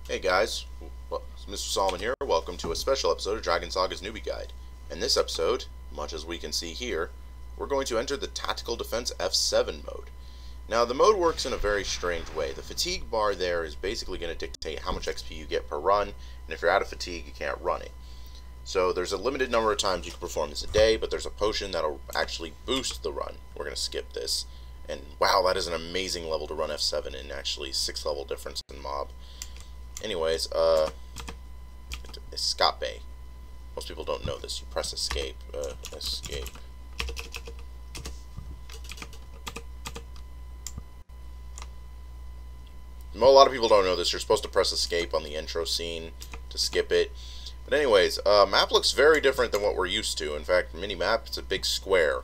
Hey guys, well, it's Mr. Solomon here. Welcome to a special episode of Dragon Saga's Newbie Guide. In this episode, much as we can see here, we're going to enter the Tactical Defense F7 mode. Now, the mode works in a very strange way. The fatigue bar there is basically going to dictate how much XP you get per run, and if you're out of fatigue, you can't run it. So there's a limited number of times you can perform this a day, but there's a potion that'll actually boost the run. We're going to skip this. And wow, that is an amazing level to run F7 in, actually 6 level difference in mob. Anyways, escape. Most people don't know this. You press escape. Escape. A lot of people don't know this. You're supposed to press escape on the intro scene to skip it. But anyways, map looks very different than what we're used to. In fact, mini-map, it's a big square.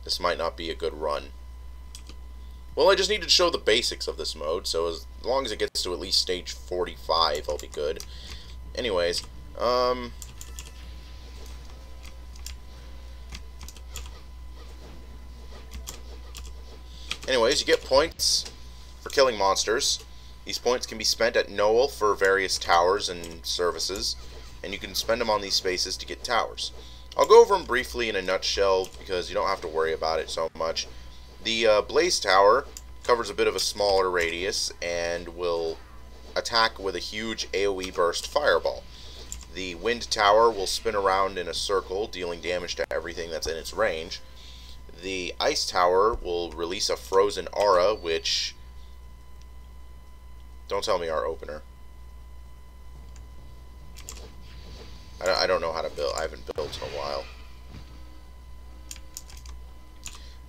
This might not be a good run. Well, I just need to show the basics of this mode, so as long as it gets to at least stage 45, I'll be good. Anyways, you get points for killing monsters. These points can be spent at Noel for various towers and services, and you can spend them on these spaces to get towers. I'll go over them briefly in a nutshell because you don't have to worry about it so much. The Blaze Tower covers a bit of a smaller radius and will attack with a huge AoE burst fireball. The Wind Tower will spin around in a circle, dealing damage to everything that's in its range. The Ice Tower will release a frozen aura, which... Don't tell me our opener. I don't know how to build. I haven't built in a while.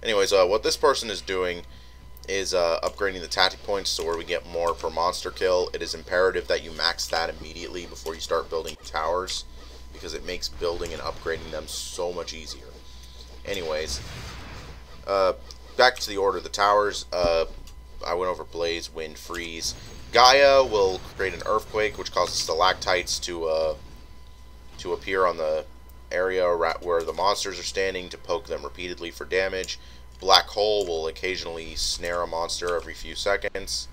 Anyways, what this person is doing is upgrading the tactic points so where we get more per monster kill. It is imperative that you max that immediately before you start building towers, because it makes building and upgrading them so much easier. Anyways, back to the order of the towers. I went over Blaze, Wind, Freeze. Gaia will create an earthquake, which causes stalactites to appear on the area where the monsters are standing to poke them repeatedly for damage. Black Hole will occasionally snare a monster every few seconds.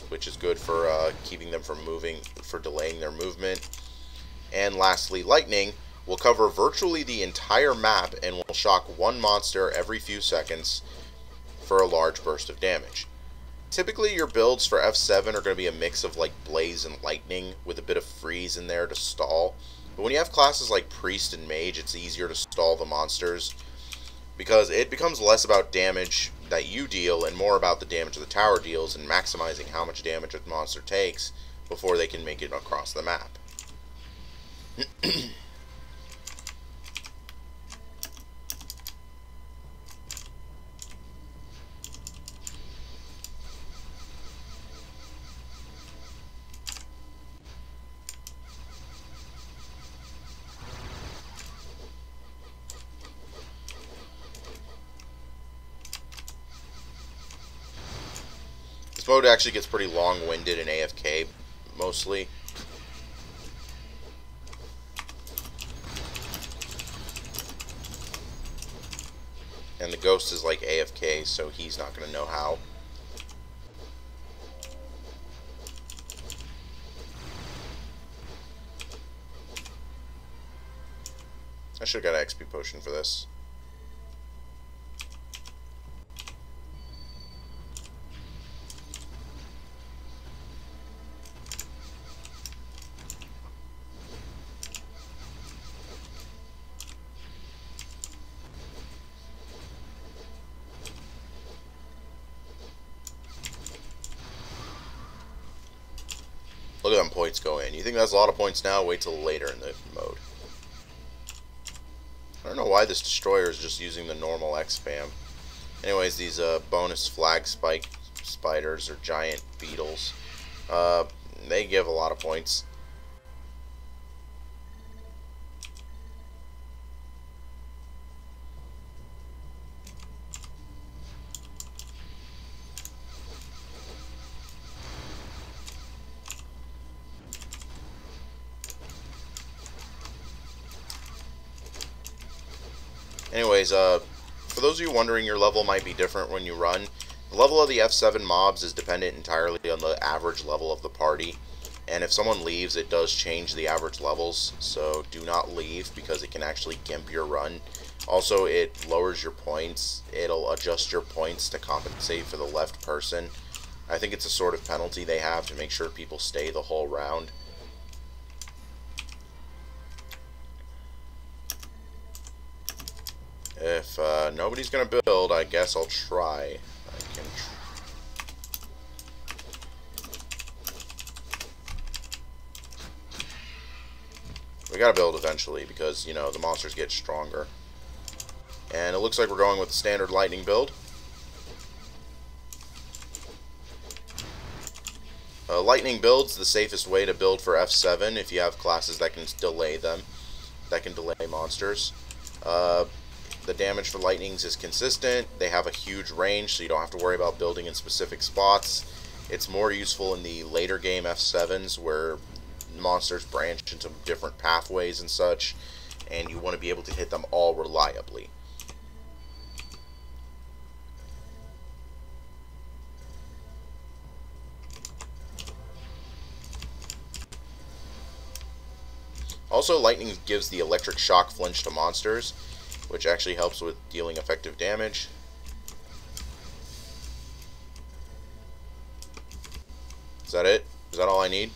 Which is good for keeping them from moving, for delaying their movement. And lastly, Lightning will cover virtually the entire map and will shock one monster every few seconds for a large burst of damage. Typically, your builds for F7 are going to be a mix of like Blaze and Lightning with a bit of Freeze in there to stall. But when you have classes like Priest and Mage, it's easier to stall the monsters because it becomes less about damage that you deal and more about the damage the tower deals and maximizing how much damage a monster takes before they can make it across the map. This mode actually gets pretty long-winded in AFK, mostly. And the Ghost is like AFK, so he's not going to know how. I should have got an XP potion for this. Look at them points go in. You think that's a lot of points now? Wait till later in the mode. I don't know why this destroyer is just using the normal X spam. Anyways, these bonus flag spike spiders or giant beetles, they give a lot of points. Anyways, for those of you wondering, your level might be different when you run. The level of the F7 mobs is dependent entirely on the average level of the party. And if someone leaves, it does change the average levels. So do not leave, because it can actually gimp your run. Also, it lowers your points. It'll adjust your points to compensate for the left person. I think it's a sort of penalty they have to make sure people stay the whole round. If nobody's going to build, I guess I'll try. We gotta build eventually because, you know, the monsters get stronger. And it looks like we're going with the standard lightning build. Lightning build's the safest way to build for F7 if you have classes that can delay them, that can delay monsters. The damage for lightnings is consistent. They have a huge range, so you don't have to worry about building in specific spots. It's more useful in the later game F7s where monsters branch into different pathways and such, and you want to be able to hit them all reliably. Also, lightning gives the electric shock flinch to monsters, which actually helps with dealing effective damage. Is that it? Is that all I need?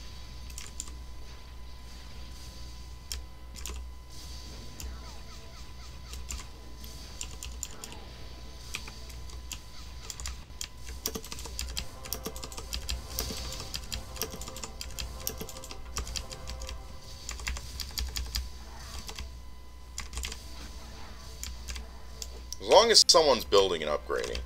As long as someone's building and upgrading.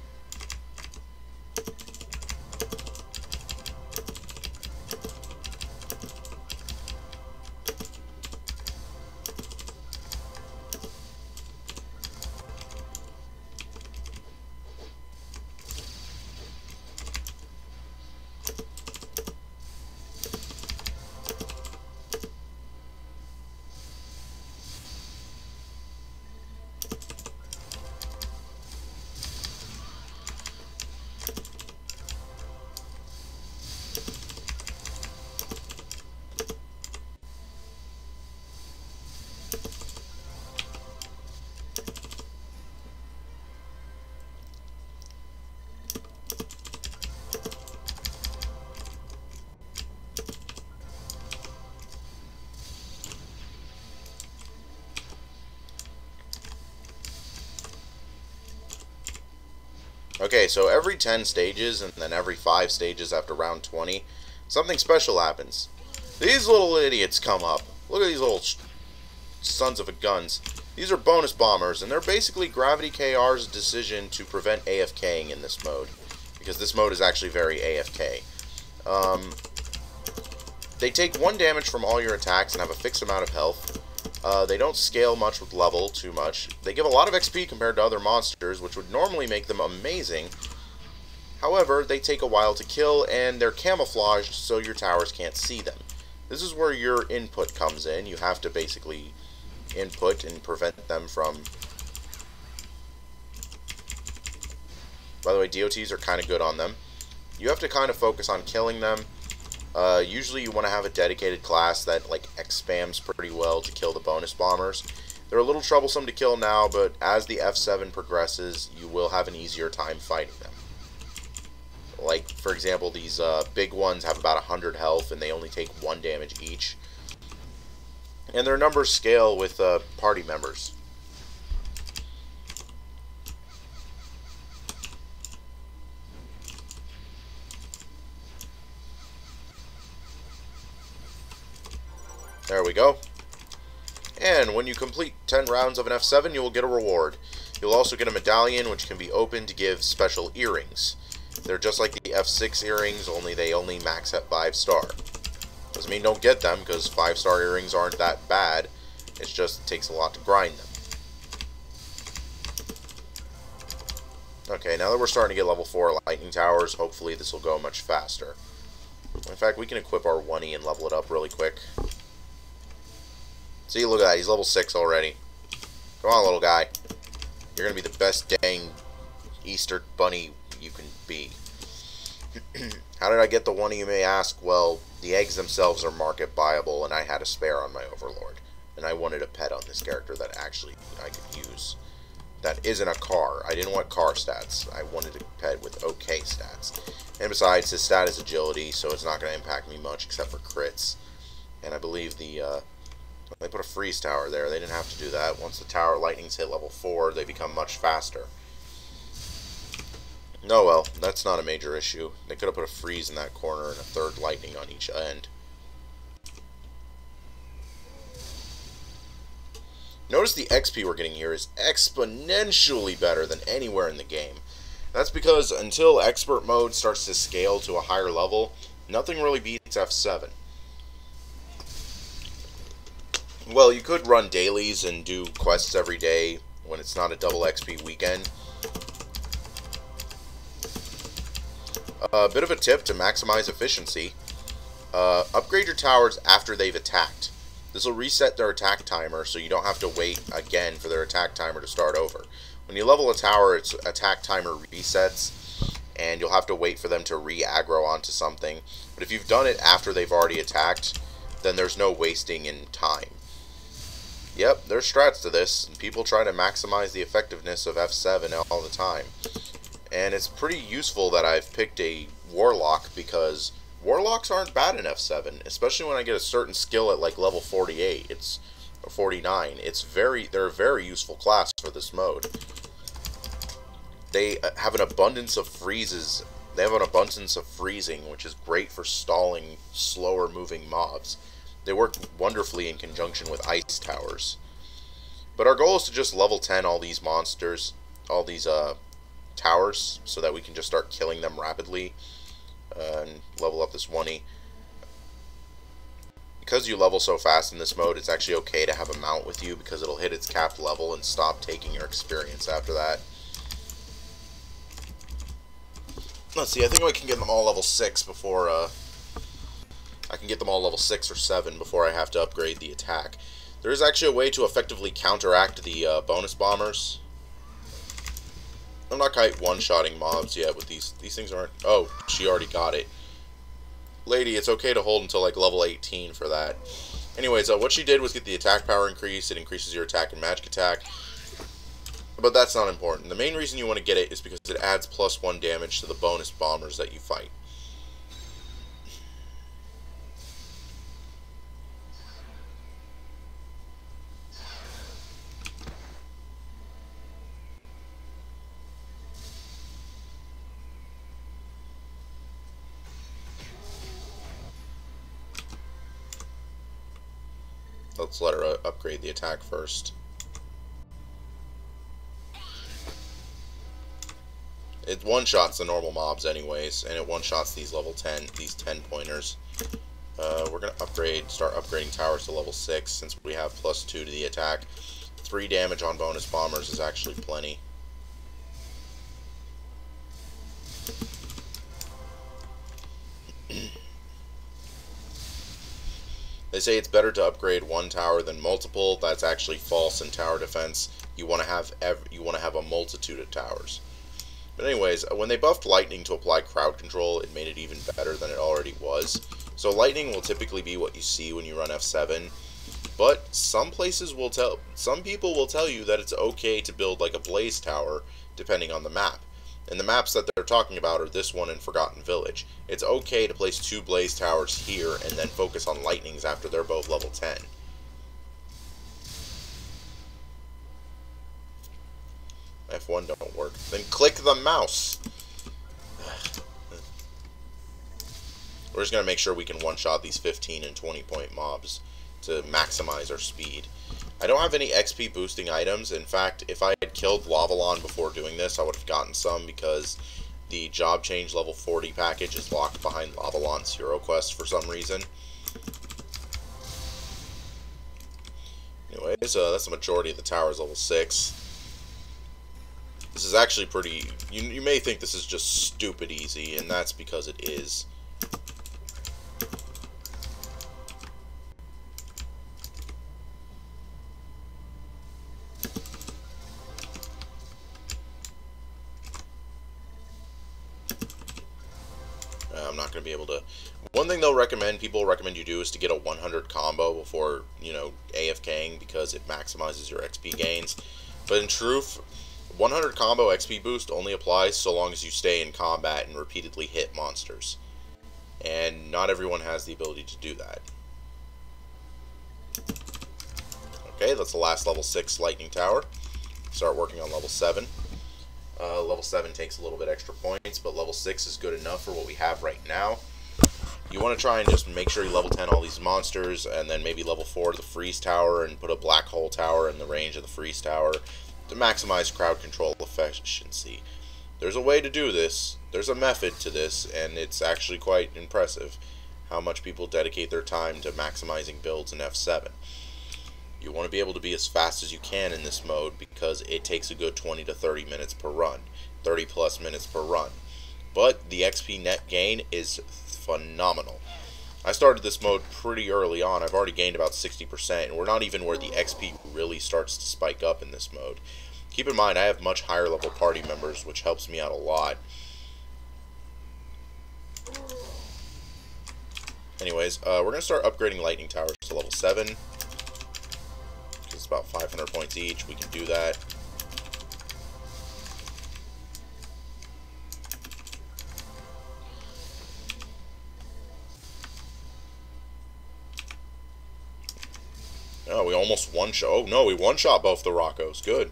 Okay, so every 10 stages, and then every 5 stages after round 20, something special happens. These little idiots come up. Look at these little sons of a guns. These are bonus bombers, and they're basically Gravity KR's decision to prevent AFKing in this mode. Because this mode is actually very AFK. They take 1 damage from all your attacks and have a fixed amount of health. They don't scale much with level, too much. They give a lot of XP compared to other monsters, which would normally make them amazing. However, they take a while to kill, and they're camouflaged so your towers can't see them. This is where your input comes in. You have to basically input and prevent them from... By the way, DOTs are kind of good on them. You have to kind of focus on killing them. Usually you want to have a dedicated class that like spams pretty well to kill the bonus bombers. They're a little troublesome to kill now, but as the F7 progresses, you will have an easier time fighting them. Like, for example, these big ones have about 100 health, and they only take 1 damage each. And their numbers scale with party members. There we go. And when you complete 10 rounds of an F7, you will get a reward. You'll also get a medallion, which can be opened to give special earrings. They're just like the F6 earrings, only they only max at 5-star. Doesn't mean don't get them, because 5-star earrings aren't that bad. It just takes a lot to grind them. Okay, now that we're starting to get level 4 lightning towers, hopefully this will go much faster. In fact, we can equip our 1E and level it up really quick. See, look at that, he's level 6 already. Come on, little guy. You're gonna be the best dang Easter bunny you can be. How did I get the one, you may ask? Well, the eggs themselves are market buyable, and I had a spare on my Overlord. And I wanted a pet on this character that actually I could use. That isn't a car. I didn't want car stats. I wanted a pet with okay stats. And besides, his stat is agility, so it's not going to impact me much except for crits. And I believe they put a freeze tower there. They didn't have to do that. Once the tower lightnings hit level 4, they become much faster. No, well, that's not a major issue. They could have put a freeze in that corner and a third lightning on each end. Notice the XP we're getting here is exponentially better than anywhere in the game. That's because until Expert Mode starts to scale to a higher level, nothing really beats F7. Well, you could run dailies and do quests every day when it's not a double XP weekend. A bit of a tip to maximize efficiency. Upgrade your towers after they've attacked. This will reset their attack timer, so you don't have to wait again for their attack timer to start over. When you level a tower, its attack timer resets, and you'll have to wait for them to re-aggro onto something. But if you've done it after they've already attacked, then there's no wasting in time. Yep, there's strats to this, and people try to maximize the effectiveness of F7 all the time. And it's pretty useful that I've picked a Warlock, because Warlocks aren't bad in F7, especially when I get a certain skill at like level 48. It's 49. They're a very useful class for this mode. They have an abundance of freezes. They have an abundance of freezing, which is great for stalling slower moving mobs. They work wonderfully in conjunction with ice towers. But our goal is to just level 10 all these monsters, all these towers, so that we can just start killing them rapidly and level up this 1E. Because you level so fast in this mode, it's actually okay to have a mount with you, because it'll hit its capped level and stop taking your experience after that. Let's see, I think I can get them all level 6 before, I can get them all level 6 or 7 before I have to upgrade the attack. There is actually a way to effectively counteract the bonus bombers. I'm not quite one-shotting mobs yet with these things aren't... Oh, she already got it. Lady, it's okay to hold until like level 18 for that. Anyways, what she did was get the attack power increase. It increases your attack and magic attack. But that's not important. The main reason you want to get it is because it adds +1 damage to the bonus bombers that you fight. Let's let her upgrade the attack first. It one-shots the normal mobs anyways, and it one-shots these level 10, these 10-pointers. We're going to start upgrading towers to level 6, since we have +2 to the attack. 3 damage on bonus bombers is actually plenty. They say it's better to upgrade one tower than multiple. That's actually false in tower defense. You want to have a multitude of towers. But anyways, when they buffed lightning to apply crowd control, it made it even better than it already was. So lightning will typically be what you see when you run F7, but some people will tell you that it's okay to build like a blaze tower depending on the map. And the maps that they're talking about are this one and Forgotten Village. It's okay to place 2 blaze towers here and then focus on lightnings after they're both level 10. F1 don't work. Then click the mouse. We're just going to make sure we can one-shot these 15 and 20-point mobs to maximize our speed. I don't have any XP boosting items. In fact, if I had killed Lavalon before doing this, I would have gotten some, because the Job Change level 40 package is locked behind Lavalon's hero quest for some reason. Anyways, that's the majority of the towers level 6. This is actually pretty... You may think this is just stupid easy, and that's because it is. be able to... One thing people recommend you do is to get a 100 combo before, you know, AFKing, because it maximizes your XP gains. But in truth, 100 combo XP boost only applies so long as you stay in combat and repeatedly hit monsters. And not everyone has the ability to do that. Okay, that's the last level 6 lightning tower. Start working on level 7. Level 7 takes a little bit extra points, but level 6 is good enough for what we have right now. You want to try and just make sure you level 10 all these monsters, and then maybe level 4 the freeze tower, and put a black hole tower in the range of the freeze tower to maximize crowd control efficiency. There's a way to do this, there's a method to this, and it's actually quite impressive how much people dedicate their time to maximizing builds in F7. You want to be able to be as fast as you can in this mode because it takes a good 20 to 30 minutes per run, 30 plus minutes per run. But the XP net gain is phenomenal. I started this mode pretty early on. I've already gained about 60%, and we're not even where the XP really starts to spike up in this mode. Keep in mind, I have much higher level party members, which helps me out a lot. Anyways, we're going to start upgrading lightning towers to level 7. It's about 500 points each. We can do that. Oh, we almost one-shot. Oh, no, we one-shot both the Roccos. Good.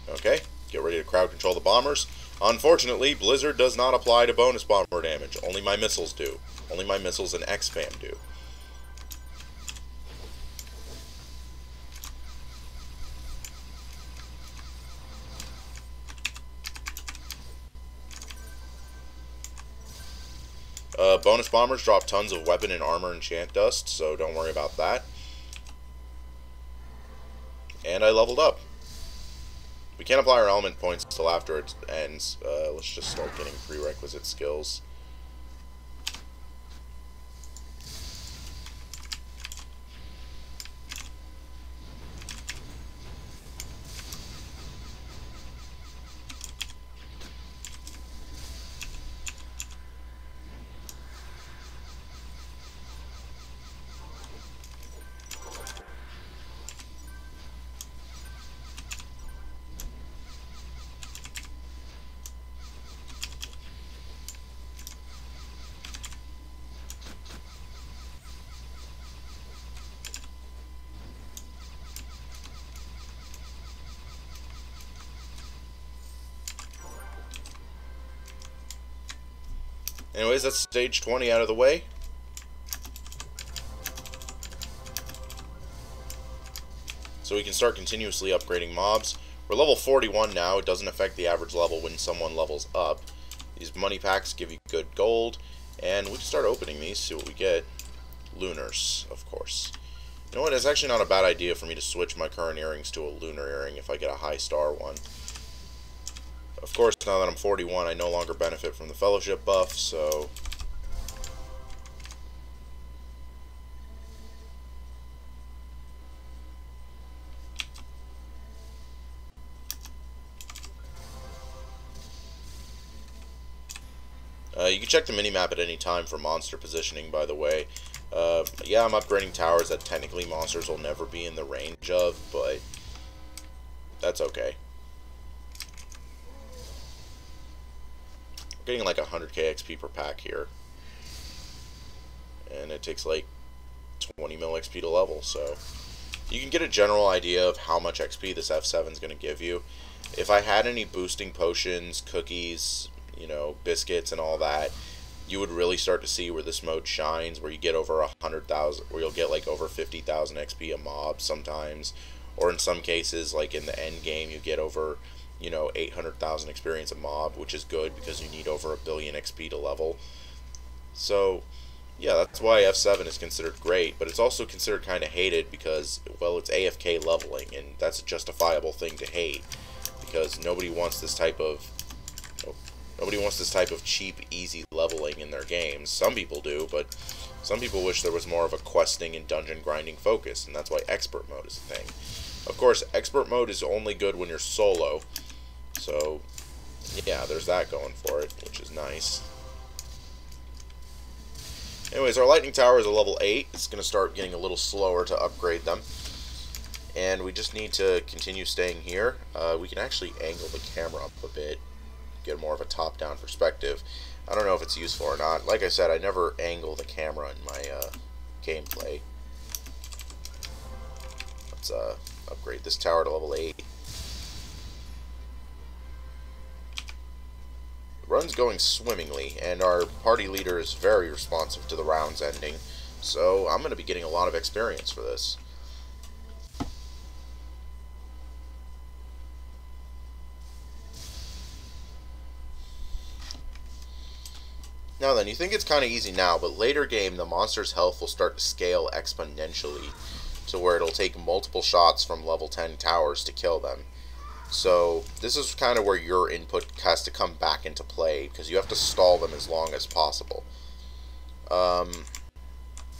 Okay, get ready to crowd control the bombers. Unfortunately, Blizzard does not apply to bonus bomber damage. Only my missiles do. Only my missiles and X-Spam do. Bonus bombers drop tons of weapon and armor enchant dust, so don't worry about that. And I leveled up. We can't apply our element points until after it ends. Let's just start getting prerequisite skills. Anyways, that's stage 20 out of the way. So we can start continuously upgrading mobs. We're level 41 now. It doesn't affect the average level when someone levels up. These money packs give you good gold. And we can start opening these, see what we get. Lunars, of course. You know what? It's actually not a bad idea for me to switch my current earrings to a lunar earring if I get a high star one. Of course, now that I'm 41, I no longer benefit from the fellowship buff, so... you can check the minimap at any time for monster positioning, by the way. Yeah, I'm upgrading towers that technically monsters will never be in the range of, but that's okay. We're getting like 100k XP per pack here. And it takes like 20 mil XP to level, so you can get a general idea of how much XP this F7 is going to give you. If I had any boosting potions, cookies, you know, biscuits and all that, you would really start to see where this mode shines, where you get over 100,000, where you'll get like over 50,000 XP a mob sometimes, or in some cases, like in the end game, you get over, you know, 800,000 experience a mob, which is good because you need over 1 billion XP to level. So, yeah, that's why F7 is considered great, but it's also considered kind of hated because, well, it's AFK leveling, and that's a justifiable thing to hate, because nobody wants this type of cheap, easy leveling in their games. Some people do, but some people wish there was more of a questing and dungeon grinding focus, and that's why expert mode is a thing. Of course, expert mode is only good when you're solo, so yeah, there's that going for it, which is nice. Anyways, our lightning tower is a level 8. It's going to start getting a little slower to upgrade them. And we just need to continue staying here. We can actually angle the camera up a bit, get more of a top-down perspective. I don't know if it's useful or not. Like I said, I never angle the camera in my gameplay. Let's upgrade this tower to level 8. The run's going swimmingly, and our party leader is very responsive to the rounds ending, so I'm going to be getting a lot of experience for this. Now then, you think it's kind of easy now, but later game, the monster's health will start to scale exponentially to where it'll take multiple shots from level 10 towers to kill them. So this is kind of where your input has to come back into play, because you have to stall them as long as possible.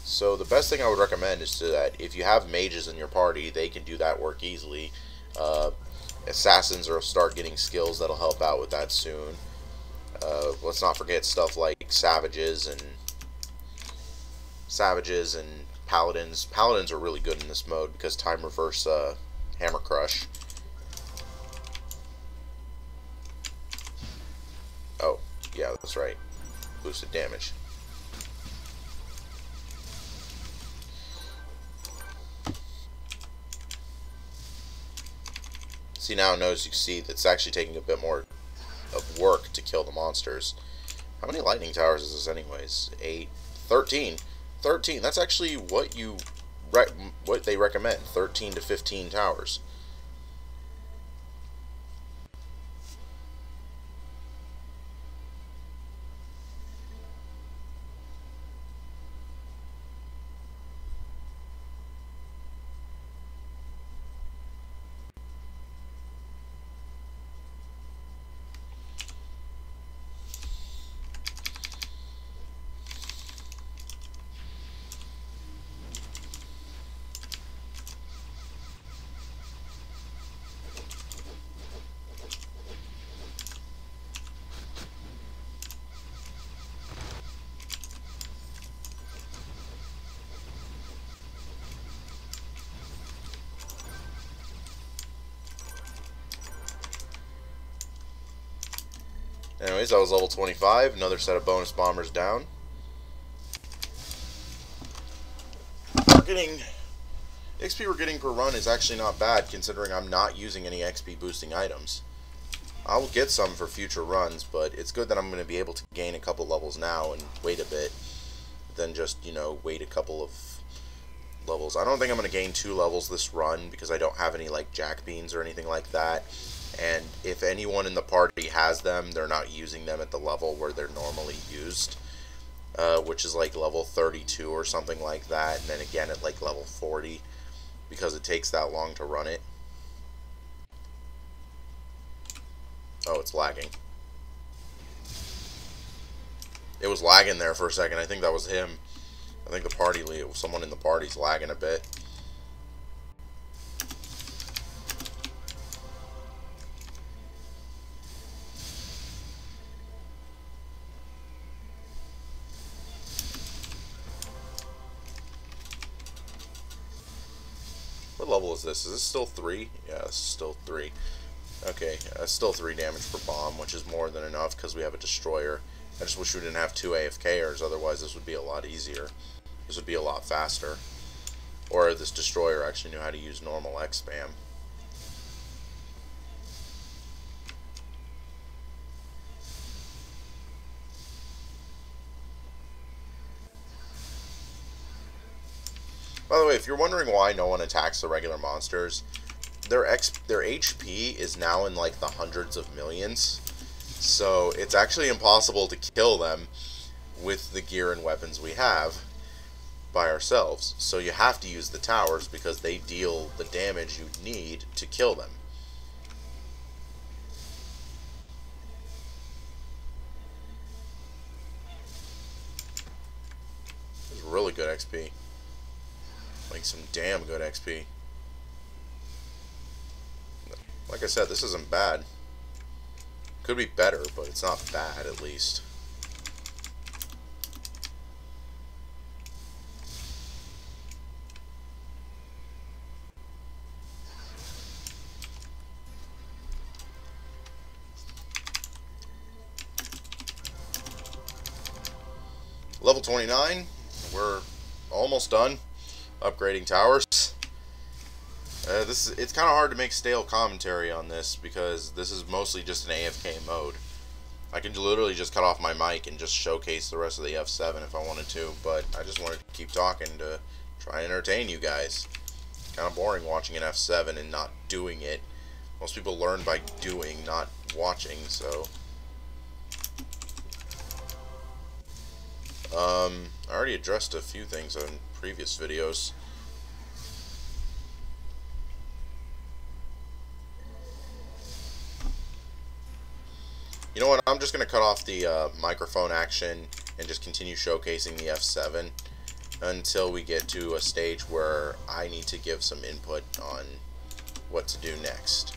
So the best thing I would recommend is that if you have mages in your party, they can do that work easily. Assassins will start getting skills that'll help out with that soon. Let's not forget stuff like savages and paladins. Paladins are really good in this mode because time reverse hammer crush. Oh, yeah, that's right. Boosted damage. See, now notice you see that's actually taking a bit more of work to kill the monsters. How many lightning towers is this anyways? 8, 13. 13. That's actually what what they recommend. 13 to 15 towers. Anyways, that was level 25. Another set of bonus bombers down. The XP we're getting per run is actually not bad, considering I'm not using any XP boosting items. I will get some for future runs, but it's good that I'm going to be able to gain a couple levels now and wait a bit, than just, you know, wait a couple of levels. I don't think I'm going to gain 2 levels this run, because I don't have any, like, jack beans or anything like that. And if anyone in the party has them, they're not using them at the level where they're normally used, which is like level 32 or something like that, and then again at like level 40, because it takes that long to run it. Oh, it's lagging. It was lagging there for a second. I think that was him. I think the party lead, someone in the party's lagging a bit. What level is this? Is this still 3? Yeah, this is still 3. Okay, still 3 damage per bomb, which is more than enough because we have a destroyer. I just wish we didn't have 2 AFKers, otherwise this would be a lot easier. This would be a lot faster. Or this destroyer actually knew how to use normal X spam. By the way, if you're wondering why no one attacks the regular monsters, their HP is now in like the hundreds of millions, so it's actually impossible to kill them with the gear and weapons we have by ourselves. So you have to use the towers because they deal the damage you need to kill them. This is really good XP. Like some damn good XP. Like I said, this isn't bad. Could be better, but it's not bad at least. Level 29, we're almost done upgrading towers. It's kind of hard to make stale commentary on this because this is mostly just an AFK mode. I can literally just cut off my mic and just showcase the rest of the F7 if I wanted to, but I just wanted to keep talking to try and entertain you guys. Kind of boring watching an F7 and not doing it. Most people learn by doing, not watching, so... I already addressed a few things on previous videos. You know what, I'm just going to cut off the microphone action and just continue showcasing the F7 until we get to a stage where I need to give some input on what to do next.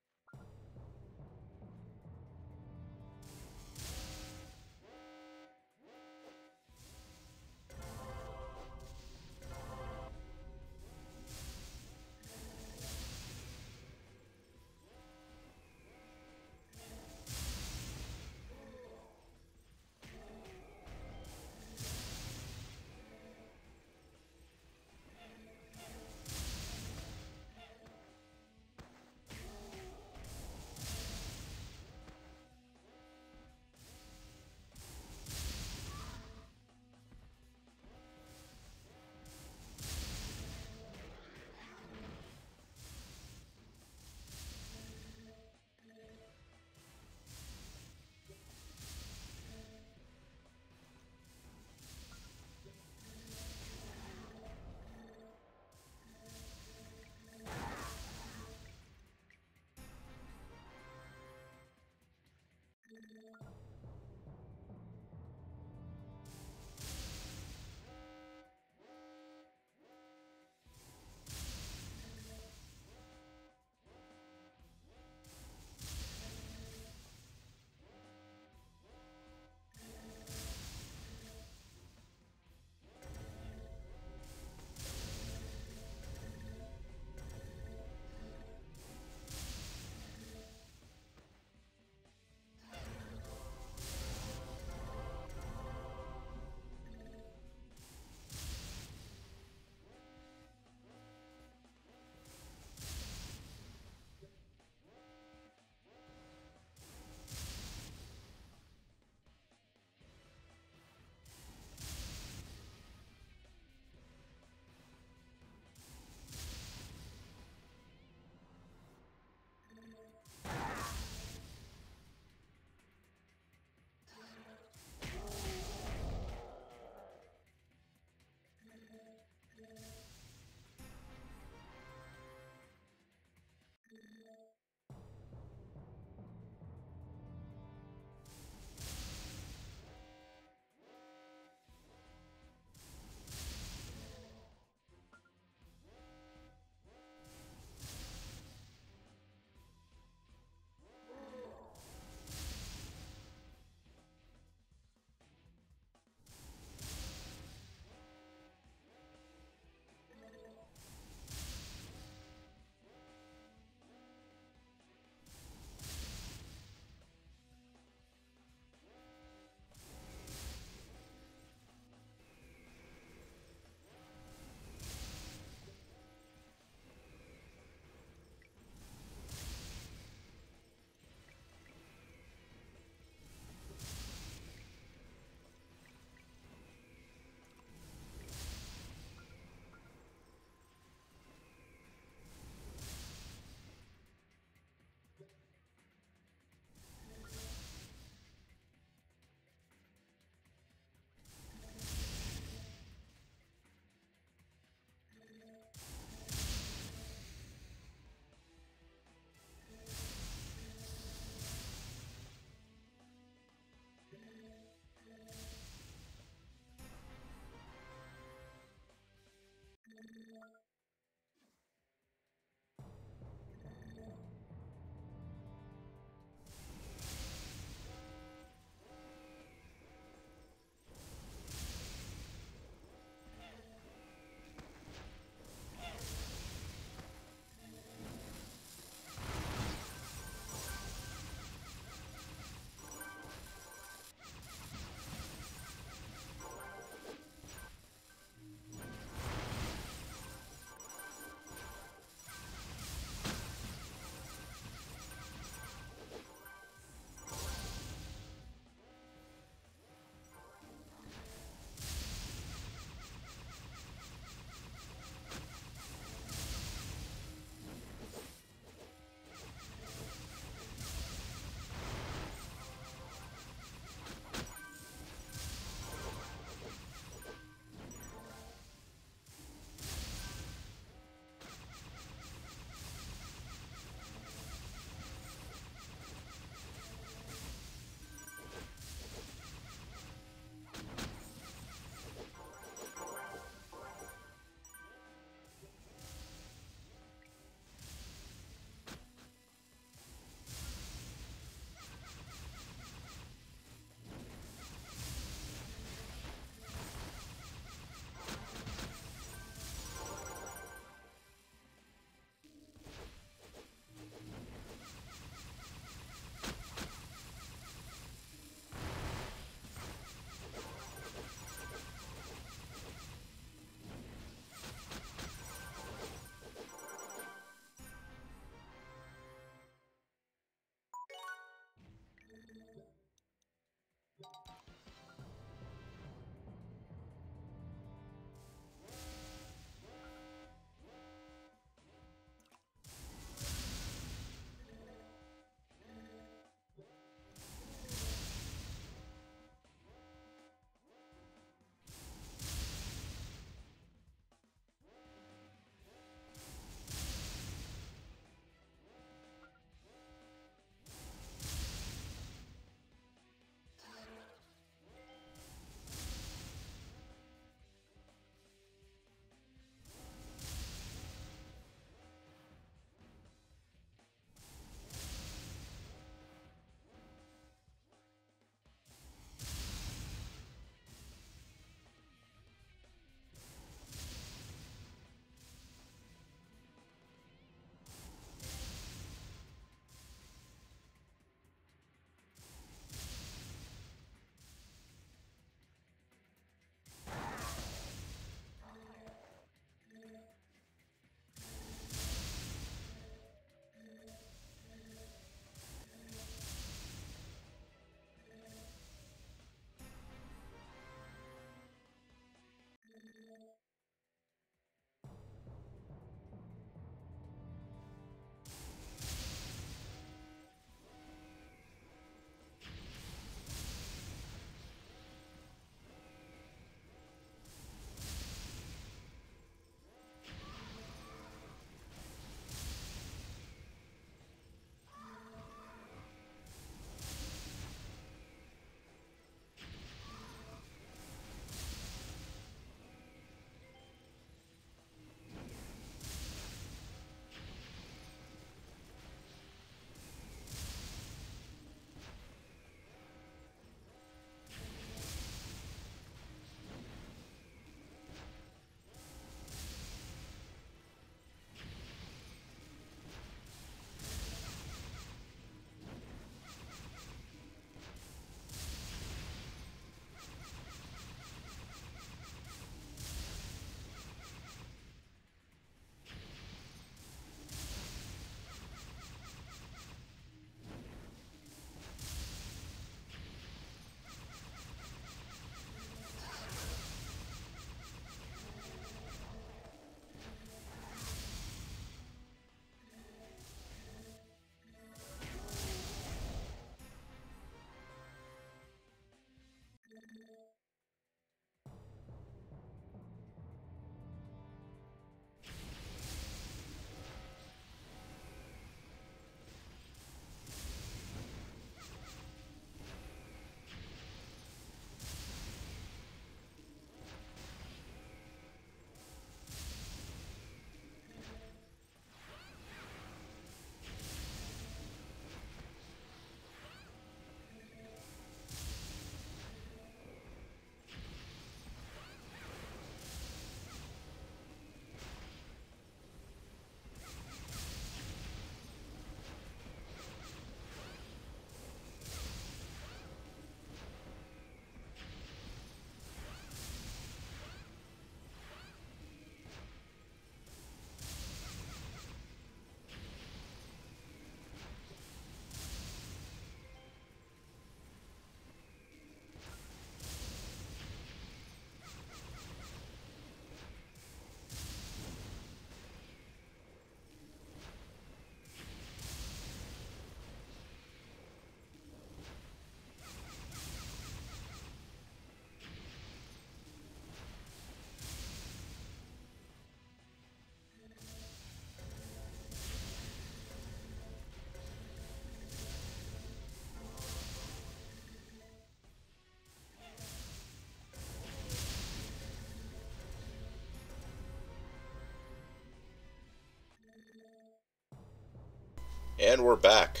And we're back.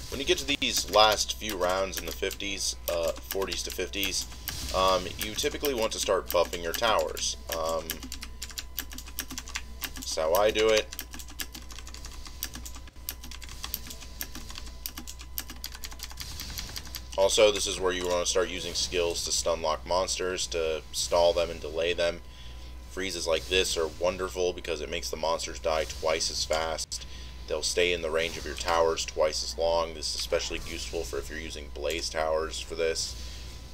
When you get to these last few rounds in the 50s, 40s to 50s, you typically want to start buffing your towers. That's how I do it. Also, this is where you want to start using skills to stun lock monsters, to stall them and delay them. Freezes like this are wonderful because it makes the monsters die twice as fast. They'll stay in the range of your towers twice as long. This is especially useful for if you're using blaze towers for this,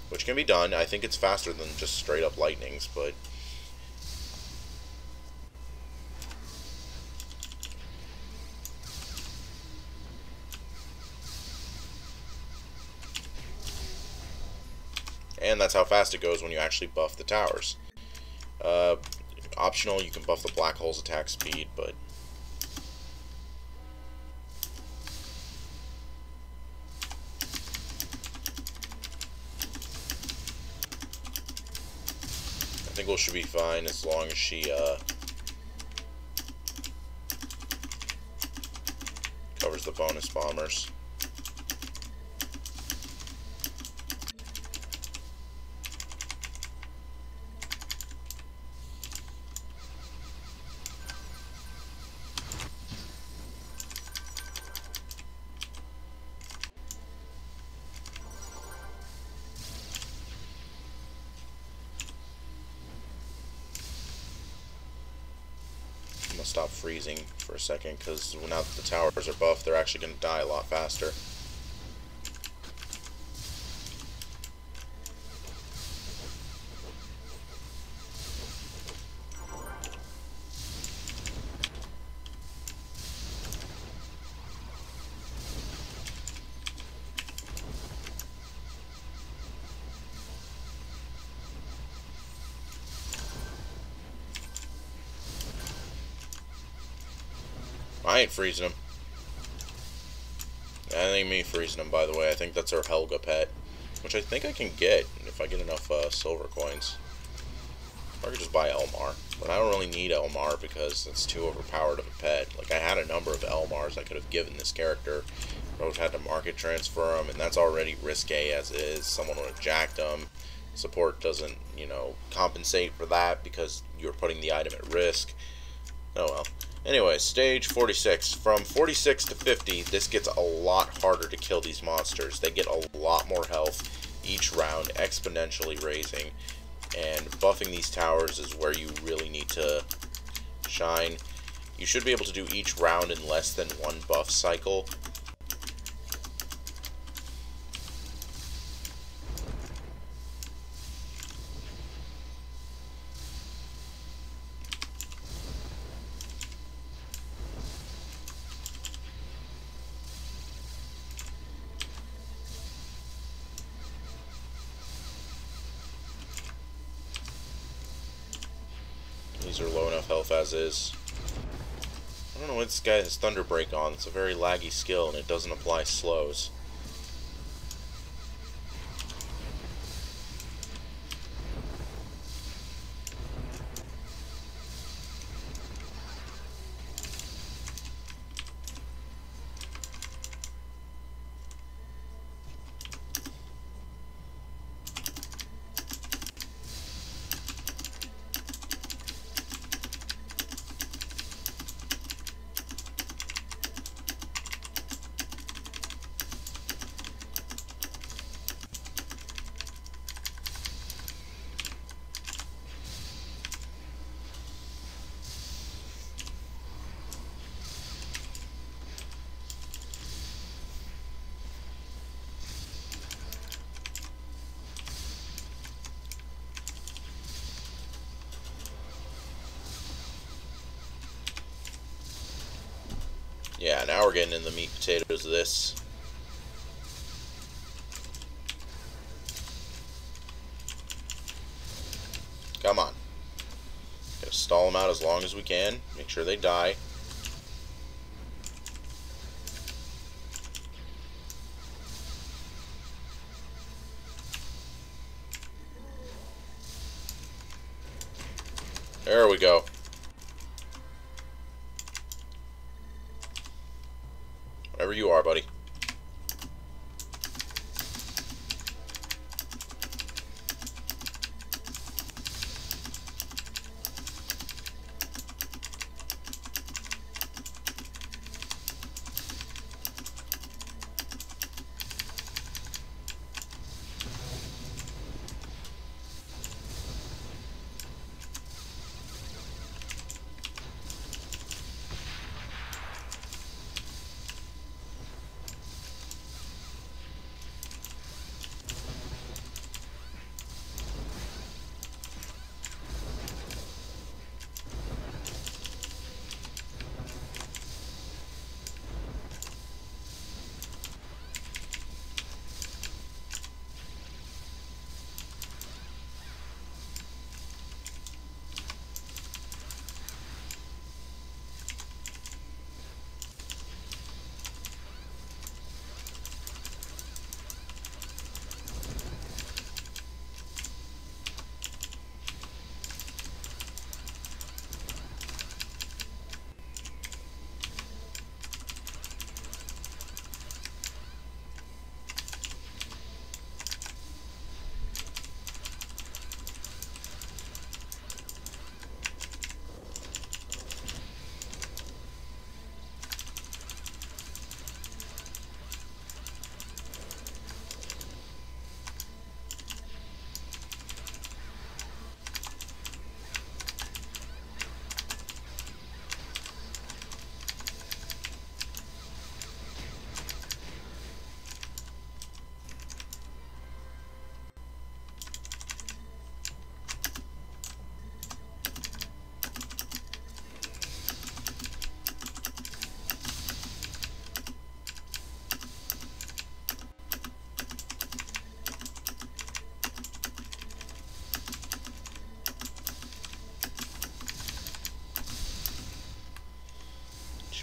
which can be done. I think it's faster than just straight up lightnings, but and that's how fast it goes when you actually buff the towers. Optional, you can buff the black hole's attack speed, but I think we should be fine as long as she covers the bonus bombers. I'm gonna stop freezing for a second because now that the towers are buffed, they're actually gonna die a lot faster. I ain't freezing them. That ain't me freezing them, by the way. I think that's our Helga pet, which I think I can get if I get enough silver coins. Or I could just buy Elmar, but I don't really need Elmar because it's too overpowered of a pet. Like, I had a number of Elmars I could have given this character, but I would have had to market transfer them, and that's already risque as is. Someone would have jacked them. Support doesn't, you know, compensate for that because you're putting the item at risk. Oh well. Anyway, stage 46. From 46 to 50, this gets a lot harder to kill these monsters. They get a lot more health each round, exponentially raising. And buffing these towers is where you really need to shine. You should be able to do each round in less than one buff cycle. These are low enough health as is. I don't know what this guy has Thunder Break on. It's a very laggy skill and it doesn't apply slows. Yeah, now we're getting in the meat potatoes of this. Come on. Gotta stall them out as long as we can. Make sure they die. There we go.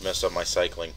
messed up my cycling.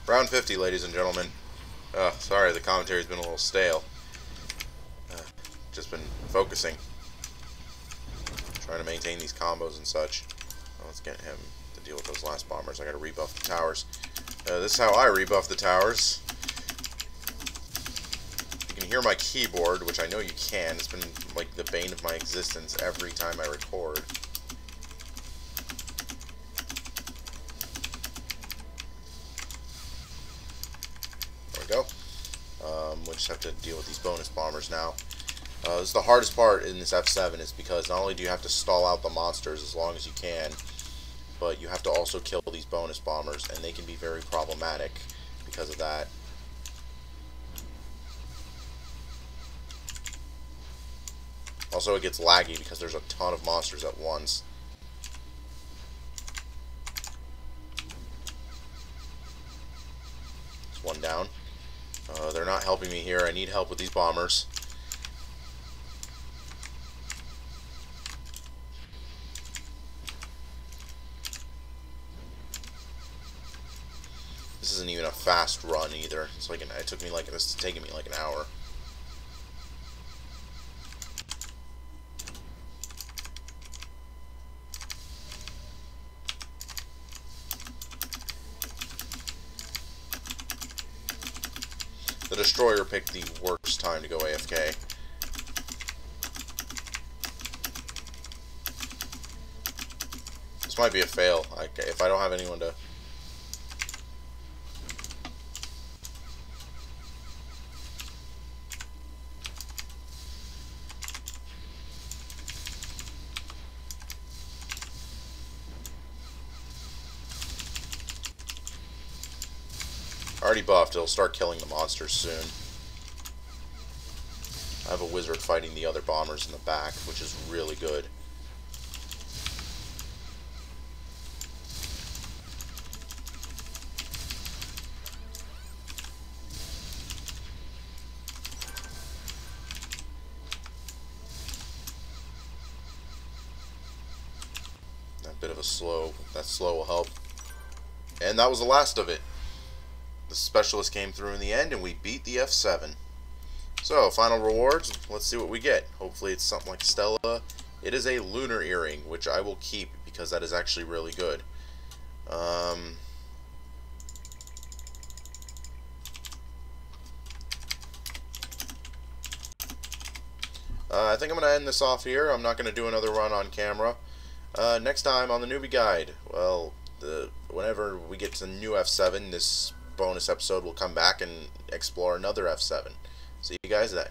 Round 50, ladies and gentlemen. Sorry, the commentary's been a little stale. Just been focusing. Trying to maintain these combos and such. Well, let's get him to deal with those last bombers. I gotta rebuff the towers. This is how I rebuff the towers. You can hear my keyboard, which I know you can. It's been like the bane of my existence every time I record. Go. We'll just have to deal with these bonus bombers now. This is the hardest part in this F7 is because not only do you have to stall out the monsters as long as you can, but you have to also kill these bonus bombers, and they can be very problematic because of that. Also, it gets laggy because there's a ton of monsters at once. It's one down. They're not helping me here. I need help with these bombers. This isn't even a fast run either. It's like this is taking me like an hour. The Destroyer picked the worst time to go AFK. This might be a fail. If I don't have anyone to... Already buffed, it'll start killing the monsters soon. I have a wizard fighting the other bombers in the back, which is really good. That bit of a slow, that slow will help. And that was the last of it. The specialist came through in the end, and we beat the F7. So, final rewards. Let's see what we get. Hopefully it's something like Stella. It is a lunar earring, which I will keep because that is actually really good. I think I'm going to end this off here. I'm not going to do another run on camera. Next time on the Newbie Guide, well, whenever we get to the new F7, this bonus episode will come back and explore another F7. See you guys then.